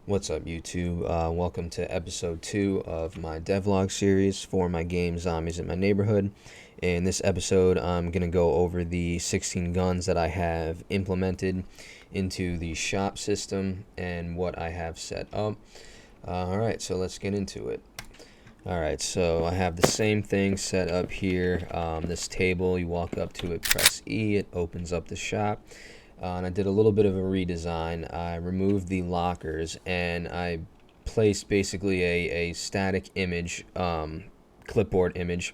What's up, YouTube? Welcome to episode 2 of my devlog series for my game Zombies in My Neighborhood. In this episode, I'm going to go over the 16 guns that I have implemented into the shop system and what I have set up. Alright, so let's get into it. Alright, so I have the same thing set up here. This table, you walk up to it, press E, it opens up the shop. And I did a little bit of a redesign. I removed the lockers and I placed basically a static image, clipboard image.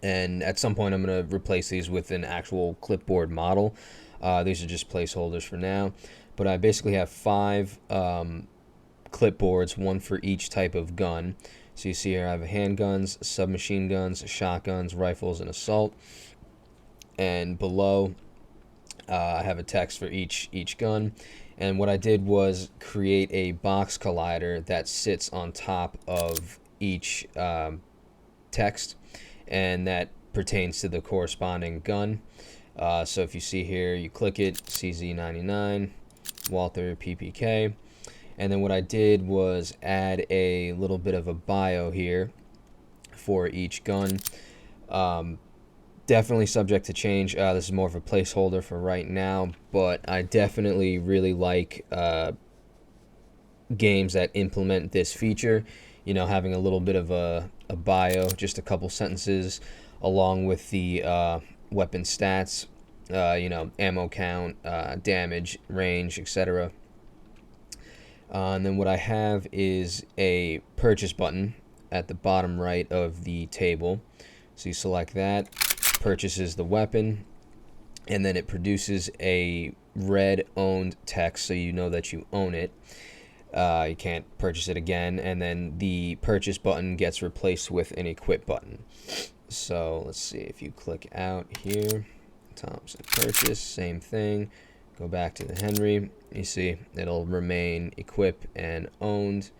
And at some point I'm going to replace these with an actual clipboard model. These are just placeholders for now. But I basically have 5 clipboards, one for each type of gun. So you see here I have handguns, submachine guns, shotguns, rifles, and assault. And below I have a text for each gun, and what I did was create a box collider that sits on top of each text, and that pertains to the corresponding gun. So if you see here, you click it, CZ99, Walther PPK, and then what I did was add a little bit of a bio here for each gun. Definitely subject to change. This is more of a placeholder for right now, but I definitely really like games that implement this feature. You know, having a little bit of a bio, just a couple sentences, along with the weapon stats, you know, ammo count, damage, range, etc. And then what I have is a purchase button at the bottom right of the table. So you select that, purchases the weapon, and then it produces a red owned text so you know that you own it. You can't purchase it again, and then the purchase button gets replaced with an equip button. So let's see, if you click out here, Thompson purchase, same thing, go back to the Henry, you see it'll remain equip and owned,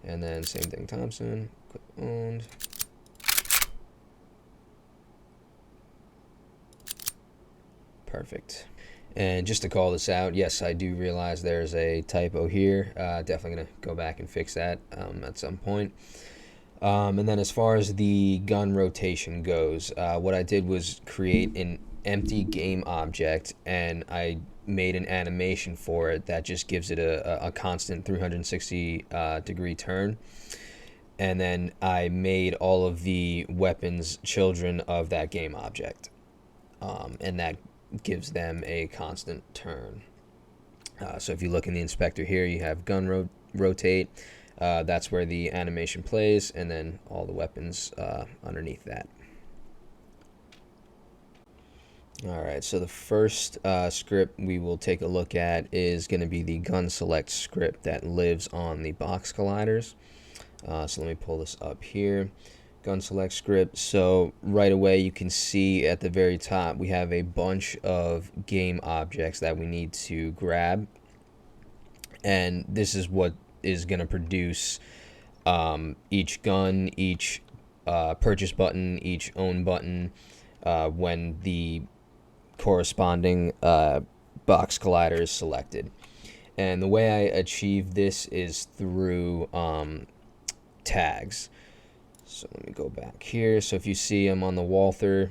and then same thing, Thompson, equip owned. Perfect. And just to call this out, yes, I do realize there's a typo here. Definitely going to go back and fix that at some point. And then as far as the gun rotation goes, what I did was create an empty game object, and I made an animation for it that just gives it a constant 360 degree turn. And then I made all of the weapons children of that game object. And that gives them a constant turn. So if you look in the inspector here, you have gun rotate. That's where the animation plays, and then all the weapons underneath that. Alright, so the first script we will take a look at is going to be the gun select script that lives on the box colliders. So let me pull this up here. Gun select script. So right away you can see at the very top we have a bunch of game objects that we need to grab, and this is what is going to produce each gun, each purchase button, each own button when the corresponding box collider is selected. And the way I achieve this is through tags. So let me go back here. So if you see I'm on the Walther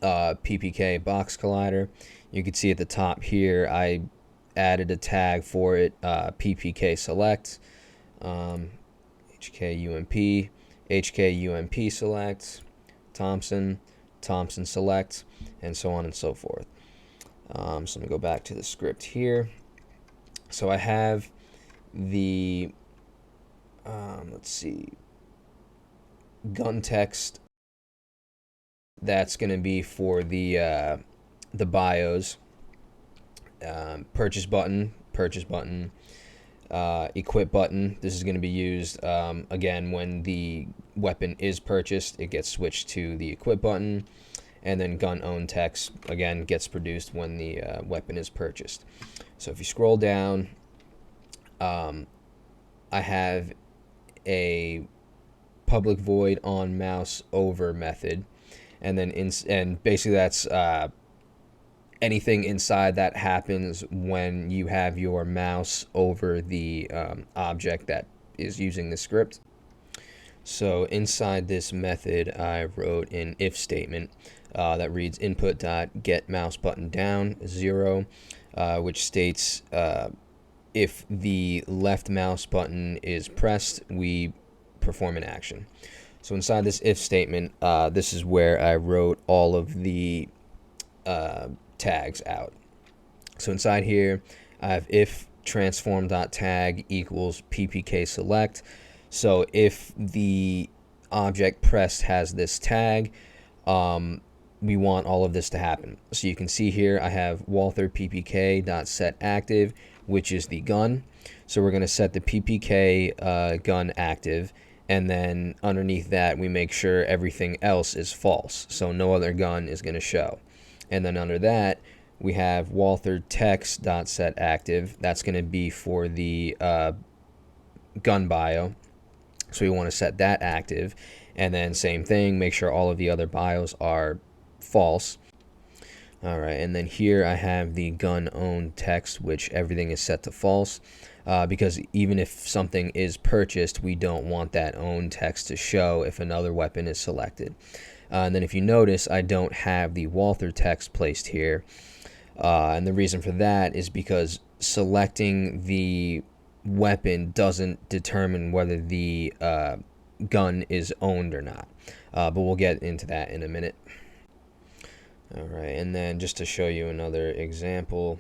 PPK box collider, you can see at the top here I added a tag for it, PPK select, HK UMP select, Thompson select, and so on and so forth. So let me go back to the script here. So I have the, let's see, gun text that's going to be for the bios. Purchase button, equip button. This is going to be used again when the weapon is purchased. It gets switched to the equip button, and then gun own text again gets produced when the weapon is purchased. So if you scroll down, I have a public void on mouse over method, and then and basically that's anything inside that happens when you have your mouse over the object that is using the script. So inside this method, I wrote an if statement that reads input.get mouse button down 0, which states if the left mouse button is pressed, we perform an action. So inside this if statement, this is where I wrote all of the tags out. So inside here, I have if transform.tag equals ppk select. So if the object pressed has this tag, we want all of this to happen. So you can see here I have Walther ppk.set active, which is the gun. So we're going to set the ppk gun active, and then underneath that we make sure everything else is false, so no other gun is going to show. And then under that we have Walther text.set active. That's going to be for the gun bio, so we want to set that active. And then same thing, make sure all of the other bios are false. Alright, and then here I have the gun owned text, which everything is set to false, because even if something is purchased, we don't want that owned text to show if another weapon is selected. And then if you notice, I don't have the Walther text placed here, and the reason for that is because selecting the weapon doesn't determine whether the gun is owned or not, but we'll get into that in a minute. Alright, and then just to show you another example,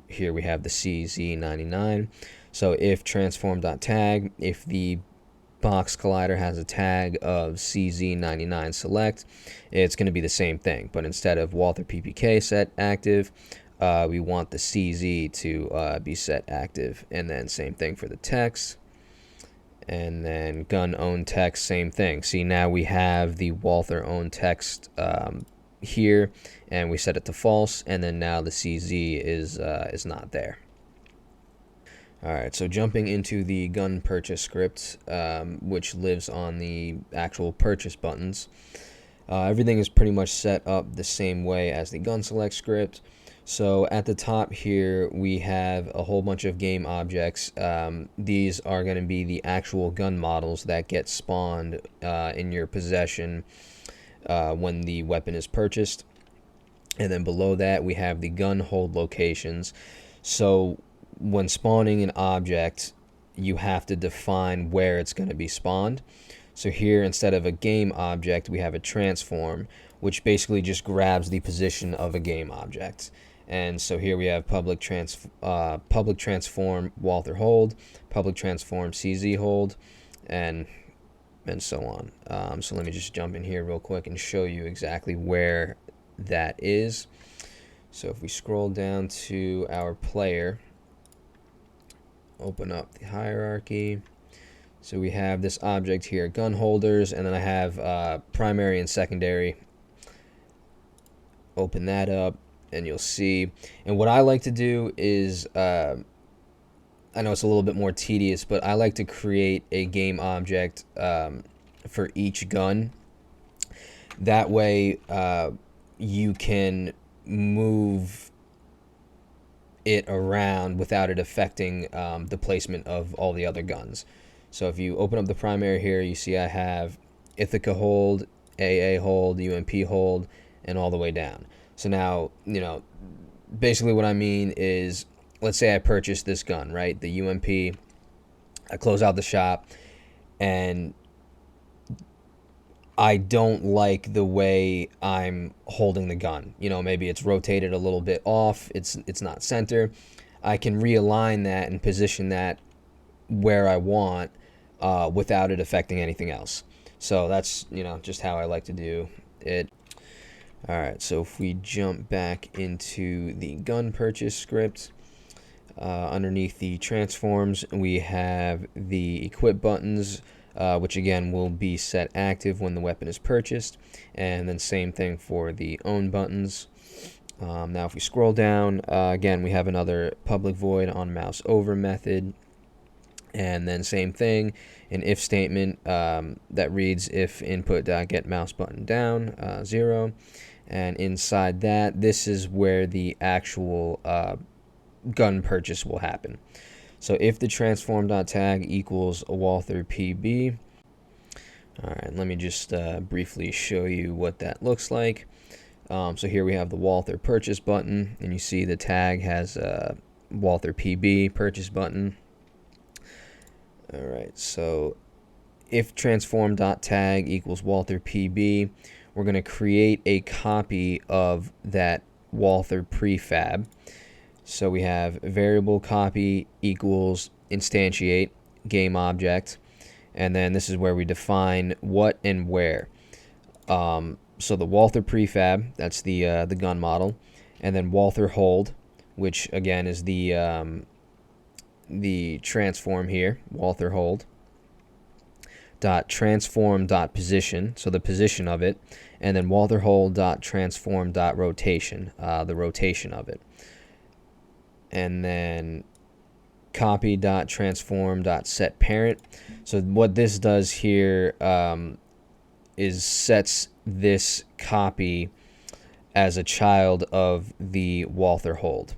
here we have the CZ99. So if transform.tag, if the box collider has a tag of CZ99 select, it's going to be the same thing, but instead of Walther PPK set active, we want the CZ to be set active. And then same thing for the text. And then gun owned text, same thing. See, now we have the Walther owned text here, and we set it to false, and then now the CZ is not there. Alright, so jumping into the gun purchase script, which lives on the actual purchase buttons. Everything is pretty much set up the same way as the gun select script. So at the top here we have a whole bunch of game objects. These are going to be the actual gun models that get spawned in your possession when the weapon is purchased. And then below that we have the gun hold locations. So when spawning an object, you have to define where it's going to be spawned. So here, instead of a game object, we have a transform, which basically just grabs the position of a game object. And so here we have public transform Walther hold, public transform CZ hold, and so on. So let me just jump in here real quick and show you exactly where that is. So if we scroll down to our player, open up the hierarchy. So we have this object here, gun holders, and then I have primary and secondary. Open that up, and you'll see. And what I like to do is, I know it's a little bit more tedious, but I like to create a game object for each gun. That way you can move it around without it affecting the placement of all the other guns. So if you open up the primary here, you see I have Ithaca hold, AA hold, UMP hold, and all the way down. So now, you know, basically what I mean is, let's say I purchased this gun, right, the UMP. I close out the shop, and I don't like the way I'm holding the gun. You know, maybe it's rotated a little bit off, it's not center. I can realign that and position that where I want without it affecting anything else. So that's, you know, just how I like to do it. Alright, so if we jump back into the gun purchase script, underneath the transforms we have the equip buttons, which again will be set active when the weapon is purchased, and then same thing for the own buttons. Now if we scroll down, again we have another public void on mouse over method, and then same thing, an if statement that reads if input.get mouse button down 0, And inside that, this is where the actual gun purchase will happen. So if the transform.tag equals a Walther PB, all right, let me just briefly show you what that looks like. So here we have the Walther purchase button, and you see the tag has a Walther PB purchase button. All right, so if transform.tag equals Walther PB, we're going to create a copy of that Walther prefab. So we have variable copy equals instantiate game object, and then this is where we define what and where. So the Walther prefab, that's the gun model, and then Walther hold, which again is the transform here, Walther hold. Dot transform dot position, so the position of it, and then Walther hold dot transform dot rotation, the rotation of it, and then copy dot transform dot set parent. So what this does here is sets this copy as a child of the Walther hold.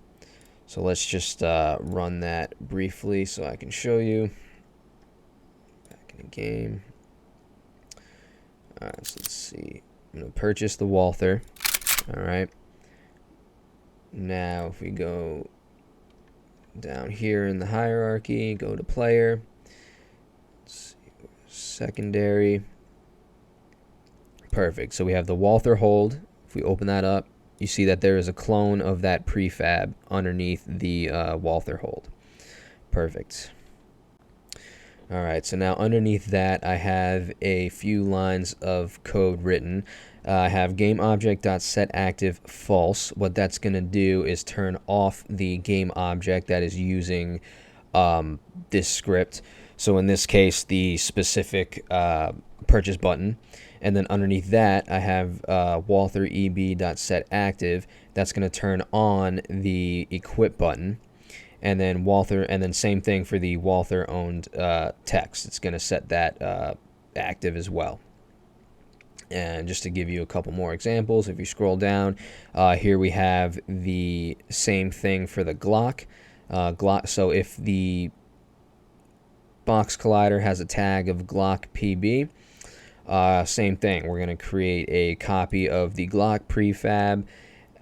So let's just run that briefly so I can show you. Game. Alright, so let's see. I'm going to purchase the Walther. Alright. Now, if we go down here in the hierarchy, go to player. Let's see, secondary. Perfect. So we have the Walther hold. If we open that up, you see that there is a clone of that prefab underneath the Walther hold. Perfect. All right, so now underneath that, I have a few lines of code written. I have GameObject.setActive false. What that's going to do is turn off the game object that is using this script. So in this case, the specific purchase button. And then underneath that, I have WaltherEB.setActive. That's going to turn on the equip button. And then Walther, and then same thing for the Walther owned text. It's going to set that active as well. And just to give you a couple more examples, if you scroll down, here we have the same thing for the Glock. So if the box collider has a tag of Glock PB, same thing. We're going to create a copy of the Glock prefab.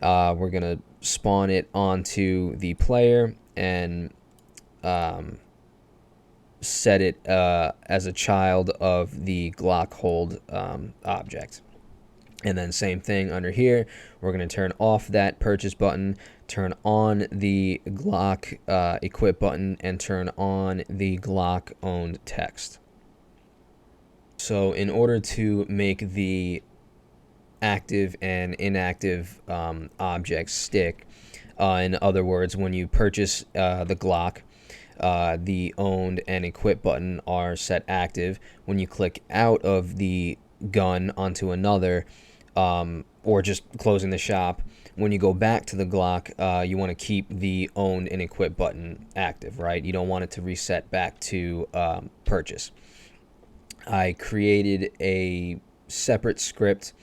We're going to spawn it onto the player and set it as a child of the Glock hold object. And then same thing under here, we're going to turn off that purchase button, turn on the Glock equip button, and turn on the Glock owned text. So in order to make the active and inactive objects stick, in other words, when you purchase the Glock, the owned and equip button are set active. When you click out of the gun onto another, or just closing the shop, when you go back to the Glock, you want to keep the owned and equip button active, right? You don't want it to reset back to purchase. I created a separate script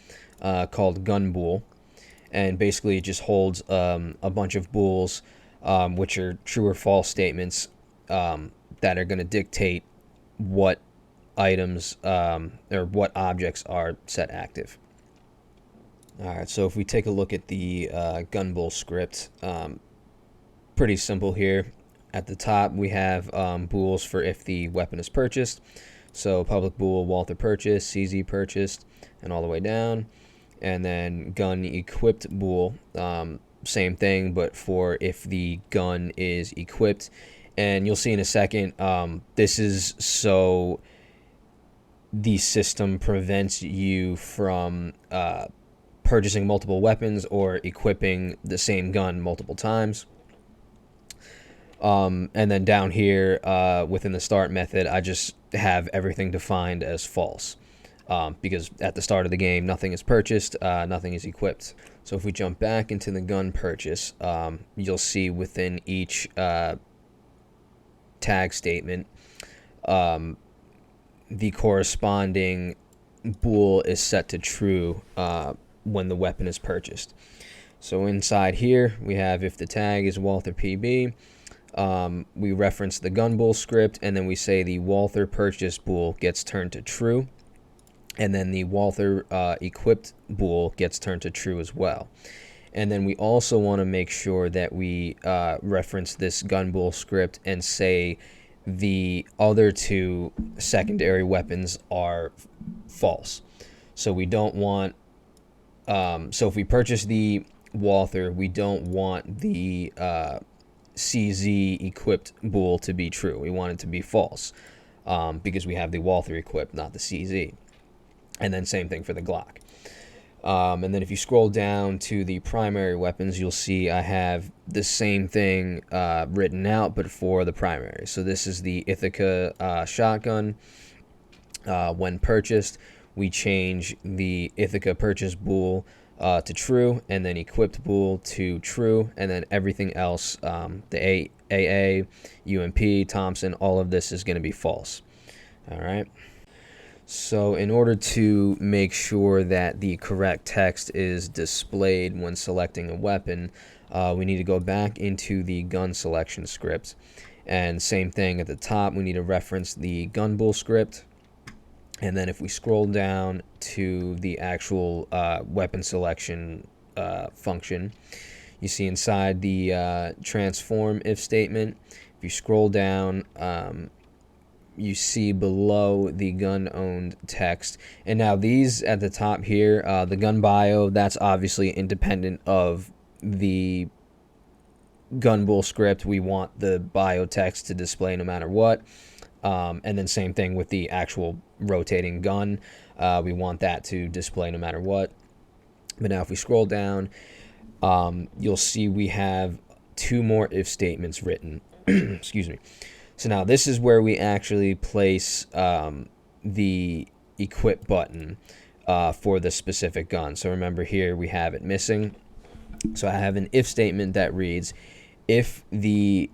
called gun bool, and basically it just holds a bunch of bools, which are true or false statements that are going to dictate what items or what objects are set active. Alright, so if we take a look at the gun bool script, pretty simple here. At the top we have bools for if the weapon is purchased. So public bool, Walther purchased, CZ purchased, and all the way down. And then gun equipped bool, same thing, but for if the gun is equipped. And you'll see in a second, this is so the system prevents you from purchasing multiple weapons or equipping the same gun multiple times. And then down here within the start method, I just have everything defined as false. Because at the start of the game, nothing is purchased, nothing is equipped. So if we jump back into the gun purchase, you'll see within each tag statement, the corresponding bool is set to true when the weapon is purchased. So inside here we have if the tag is Walther PB, we reference the gun bool script, and then we say the Walther purchase bool gets turned to true, and then the Walther equipped bool gets turned to true as well. And then we also want to make sure that we reference this gun bool script and say the other two secondary weapons are false. So we don't want, so if we purchase the Walther, we don't want the CZ equipped bool to be true. We want it to be false, because we have the Walther equipped, not the CZ. And then same thing for the Glock. And then if you scroll down to the primary weapons, you'll see I have the same thing written out, but for the primary. So this is the Ithaca shotgun. When purchased, we change the Ithaca purchase bool to true, and then equipped bool to true, and then everything else, the AA, UMP, Thompson, all of this is going to be false. All right. So in order to make sure that the correct text is displayed when selecting a weapon, we need to go back into the gun selection script. And same thing at the top, we need to reference the gun bool script. And then if we scroll down to the actual weapon selection function, you see inside the transform if statement, if you scroll down, you see below the gun owned text. And now these at the top here, the gun bio, that's obviously independent of the gun bool script. We want the bio text to display no matter what. And then same thing with the actual rotating gun. We want that to display no matter what. But now if we scroll down, you'll see we have two more if statements written. Excuse me. So now this is where we actually place the equip button for the specific gun. So remember here we have it missing. So I have an if statement that reads, if the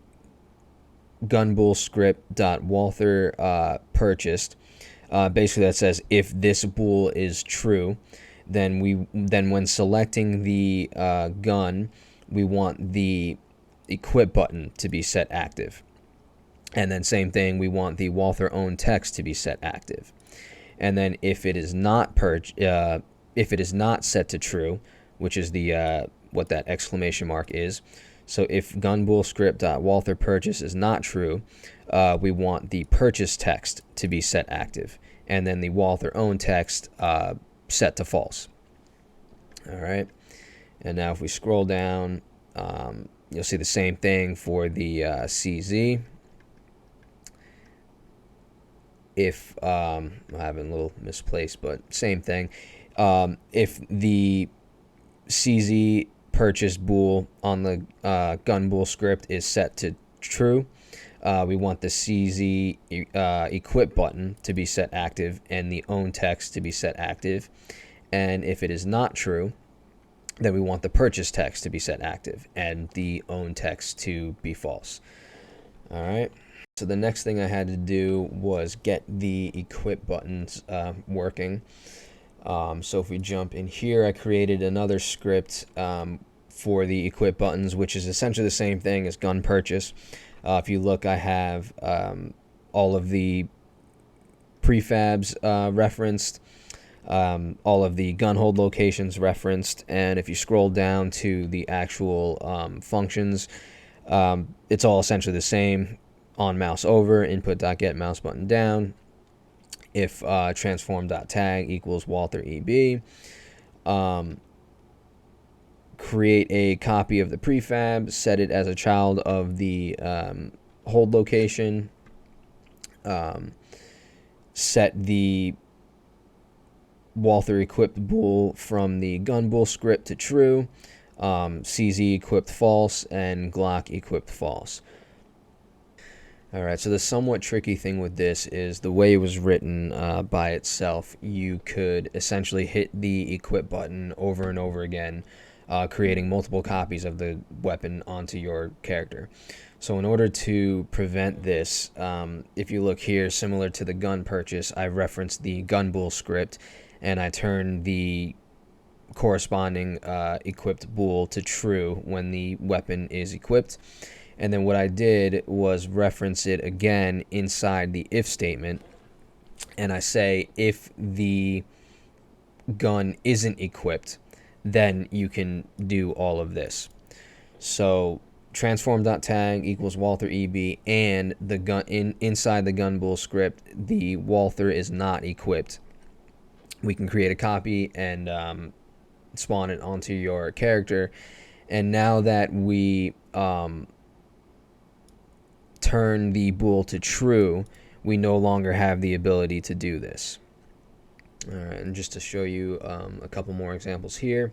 gun bool script dot Walther purchased, basically that says if this bool is true, then when selecting the gun, we want the equip button to be set active. And then same thing, we want the Walther owned text to be set active. And then if it is not set to true, which is the what that exclamation mark is. So if gun bool script dot Walther purchase is not true, we want the purchase text to be set active, and then the Walther owned text set to false. All right. And now if we scroll down, you'll see the same thing for the CZ. If I'm having a little misplaced, but same thing. If the CZ purchase bool on the gun bool script is set to true, we want the CZ equip button to be set active and the own text to be set active. And if it is not true, then we want the purchase text to be set active and the own text to be false. All right. So the next thing I had to do was get the equip buttons working. So if we jump in here, I created another script for the equip buttons, which is essentially the same thing as gun purchase. If you look, I have all of the prefabs referenced, all of the gun hold locations referenced, and if you scroll down to the actual functions, it's all essentially the same. On mouse over, input.get mouse button down. If transform.tag equals Walther EB, create a copy of the prefab, set it as a child of the hold location, set the Walther equipped bool from the gun bool script to true, CZ equipped false, and Glock equipped false. Alright, so the somewhat tricky thing with this is the way it was written by itself. You could essentially hit the equip button over and over again, creating multiple copies of the weapon onto your character. So in order to prevent this, if you look here, similar to the gun purchase, I referenced the gun bool script, and I turned the corresponding equipped bool to true when the weapon is equipped. And then what I did was reference it again inside the if statement, and I say if the gun isn't equipped, then you can do all of this. So transform.tag equals Walther EB, and the gun inside the gun bool script, the Walther is not equipped. We can create a copy and spawn it onto your character. And now that we turn the bool to true, we no longer have the ability to do this. All right, and just to show you a couple more examples here,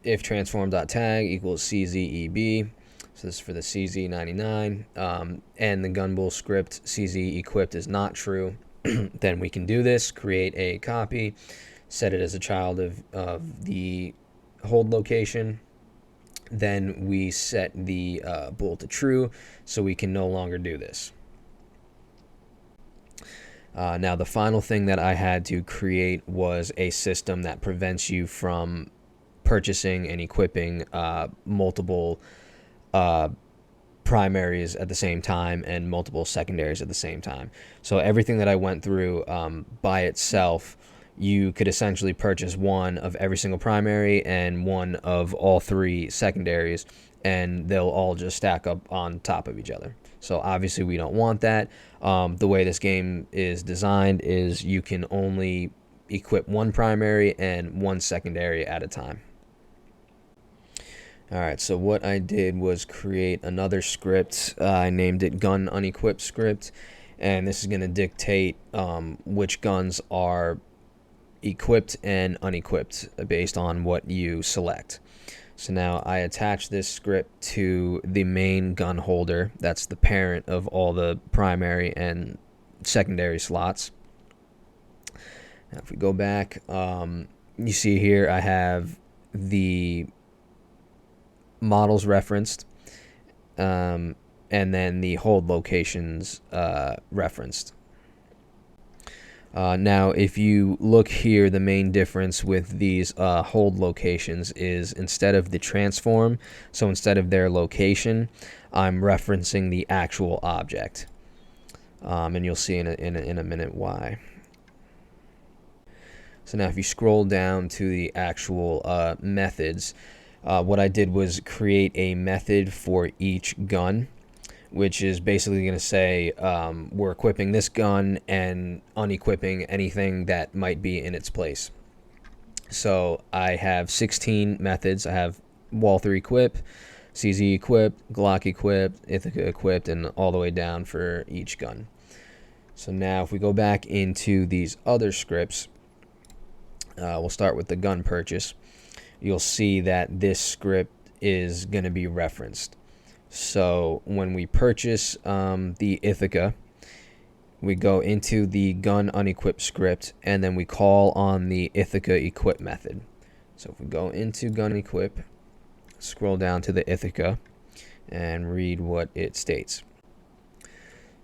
if transform.tag equals CZEB, so this is for the CZ99, and the gun bool script CZ equipped is not true, then we can do this, create a copy, set it as a child of the hold location. Then we set the bool to true, so we can no longer do this. Now, the final thing that I had to create was a system that prevents you from purchasing and equipping multiple primaries at the same time and multiple secondaries at the same time. So everything that I went through by itself, you could essentially purchase one of every single primary and one of all three secondaries, and they'll all just stack up on top of each other. So obviously we don't want that. The way this game is designed is you can only equip one primary and one secondary at a time. Alright, so what I did was create another script. I named it Gun Unequipped script, and this is going to dictate which guns are equipped and unequipped based on what you select. So now I attach this script to the main gun holder. That's the parent of all the primary and secondary slots. Now if we go back, you see here I have the models referenced, and then the hold locations referenced. Now, if you look here, the main difference with these hold locations is instead of the transform, so instead of their location, I'm referencing the actual object. And you'll see in a minute why. So now if you scroll down to the actual methods, what I did was create a method for each gun, which is basically going to say we're equipping this gun and unequipping anything that might be in its place. So I have 16 methods. I have Walther equip, CZ equipped, Glock equipped, Ithaca equipped, and all the way down for each gun. So now if we go back into these other scripts, we'll start with the gun purchase. You'll see that this script is going to be referenced. So when we purchase the Ithaca, we go into the gun unequipped script, and then we call on the Ithaca equip method. So if we go into gun equip, scroll down to the Ithaca, and read what it states.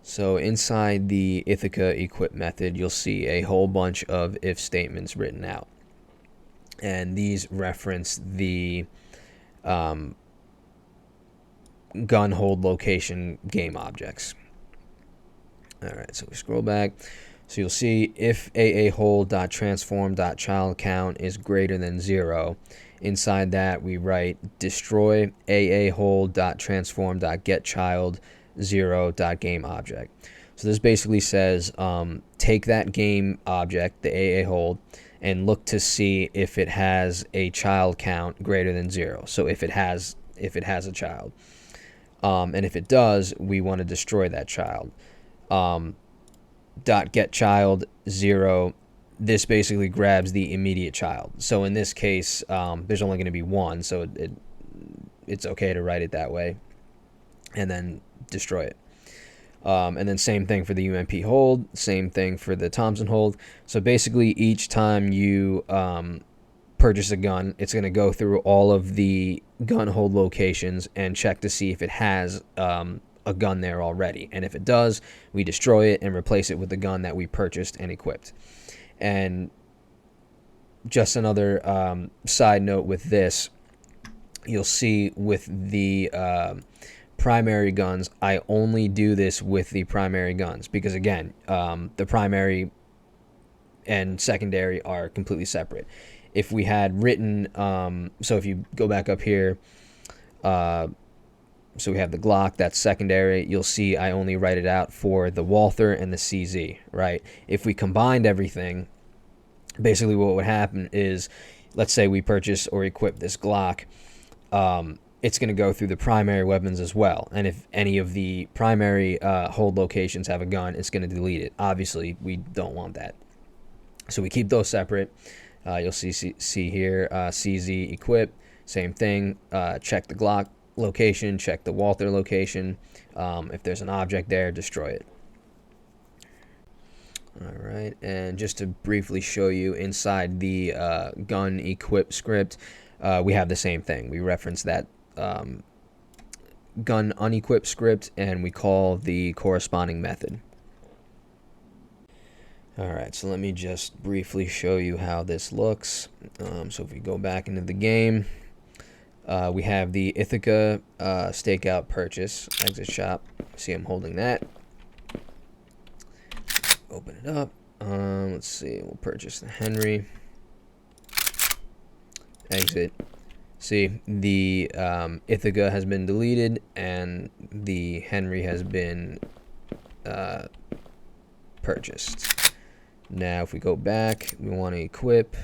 So inside the Ithaca equip method, you'll see a whole bunch of if statements written out. And these reference the gun hold location game objects. Alright, so we scroll back. So you'll see if aahold.transform.child count is greater than 0. Inside that we write destroy aahold.transform.getChild 0.gameObject. So this basically says take that game object, the aahold, and look to see if it has a child count greater than 0. So if it has a child. And if it does, we want to destroy that child. Get child 0. This basically grabs the immediate child. So in this case, there's only going to be one, so it's okay to write it that way, and then destroy it. And then same thing for the UMP hold, same thing for the Thompson hold. So basically, each time you purchase a gun, it's going to go through all of the gun hold locations and check to see if it has a gun there already. And if it does, we destroy it and replace it with the gun that we purchased and equipped. And just another side note with this, you'll see with the primary guns, I only do this with the primary guns because, again, the primary and secondary are completely separate. If we had written, so if you go back up here, so we have the Glock, that's secondary. You'll see I only write it out for the Walther and the CZ, right? If we combined everything, basically what would happen is, let's say we purchase or equip this Glock, it's going to go through the primary weapons as well. And if any of the primary hold locations have a gun, it's going to delete it. Obviously, we don't want that. So we keep those separate. You'll see here, CZ equip, same thing. Check the Glock location, check the Walther location. If there's an object there, destroy it. All right, and just to briefly show you inside the gun equip script, we have the same thing. We reference that gun unequip script, and we call the corresponding method. Alright, so let me just briefly show you how this looks. So if we go back into the game, we have the Ithaca stakeout purchase, exit shop. See, I'm holding that. Open it up. Let's see, we'll purchase the Henry. Exit. See, the Ithaca has been deleted and the Henry has been purchased. Now, if we go back, we want to equip.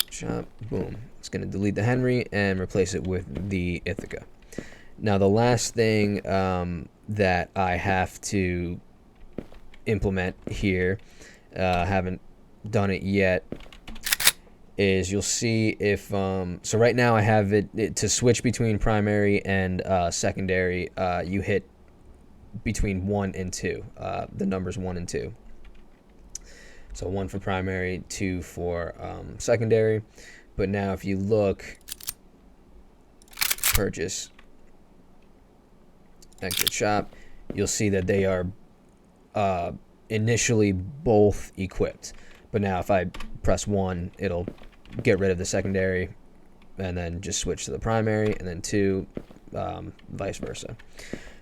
Shop, boom. It's going to delete the Henry and replace it with the Ithaca. Now, the last thing that I have to implement here, haven't done it yet, is you'll see if so right now I have it to switch between primary and secondary. You hit between 1 and 2, the numbers 1 and 2. So 1 for primary, 2 for secondary. But now if you look, purchase, exit shop, you'll see that they are initially both equipped. But now if I press 1, it'll get rid of the secondary and then just switch to the primary, and then 2, vice versa.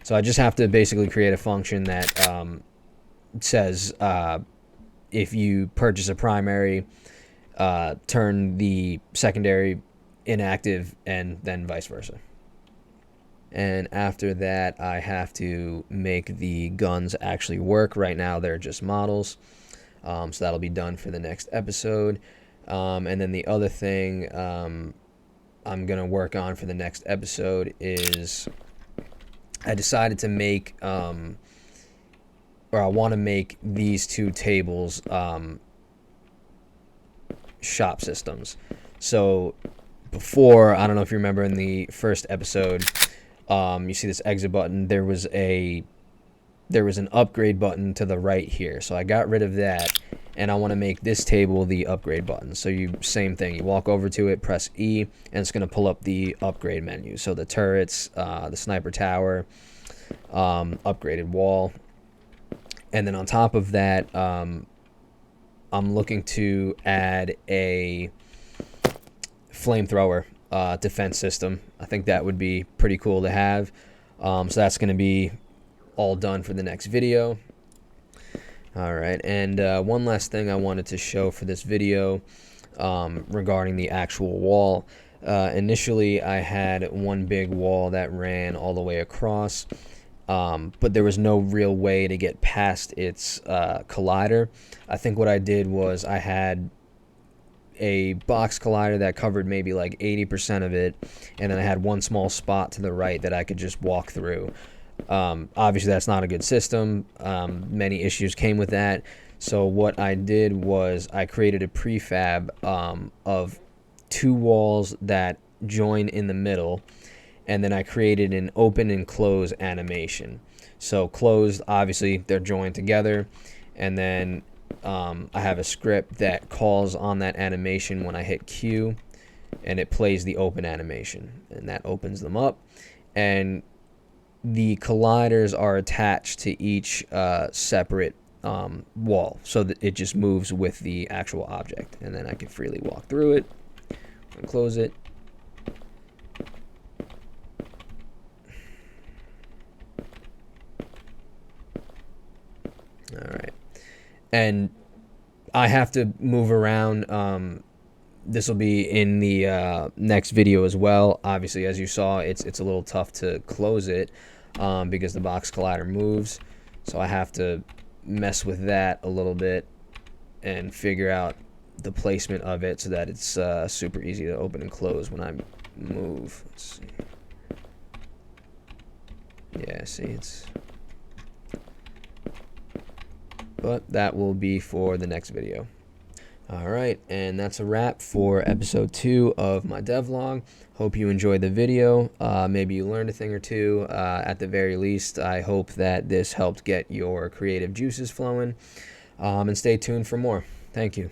So I just have to basically create a function that says if you purchase a primary, turn the secondary inactive, and then vice versa. And after that, I have to make the guns actually work. Right now, they're just models. So that'll be done for the next episode. And then the other thing I'm going to work on for the next episode is I decided to make, or I want to make these 2 tables shop systems. So before, I don't know if you remember in the first episode, you see this exit button. There was an upgrade button to the right here. So I got rid of that, and I want to make this table the upgrade button. So same thing. You walk over to it, press E, and it's going to pull up the upgrade menu. So the turrets, the sniper tower, upgraded wall. And then on top of that, I'm looking to add a flamethrower defense system. I think that would be pretty cool to have. So that's going to be all done for the next video. Alright, and one last thing I wanted to show for this video regarding the actual wall. Initially, I had one big wall that ran all the way across, but there was no real way to get past its collider. I think what I did was I had a box collider that covered maybe like 80% of it, and then I had one small spot to the right that I could just walk through. Obviously, that's not a good system. Many issues came with that. So what I did was I created a prefab of 2 walls that join in the middle, and then I created an open and close animation. So closed, obviously, they're joined together, and then I have a script that calls on that animation when I hit Q, and it plays the open animation, and that opens them up. And the colliders are attached to each separate wall, so that it just moves with the actual object, and then I can freely walk through it and close it. All right, and I have to move around. This will be in the next video as well. Obviously, as you saw, it's a little tough to close it because the box collider moves. So I have to mess with that a little bit and figure out the placement of it so that it's super easy to open and close when I move. Let's see. Yeah, see, it's... But that will be for the next video. Alright, and that's a wrap for episode 2 of my devlog. Hope you enjoyed the video. Maybe you learned a thing or two. At the very least, I hope that this helped get your creative juices flowing. And stay tuned for more. Thank you.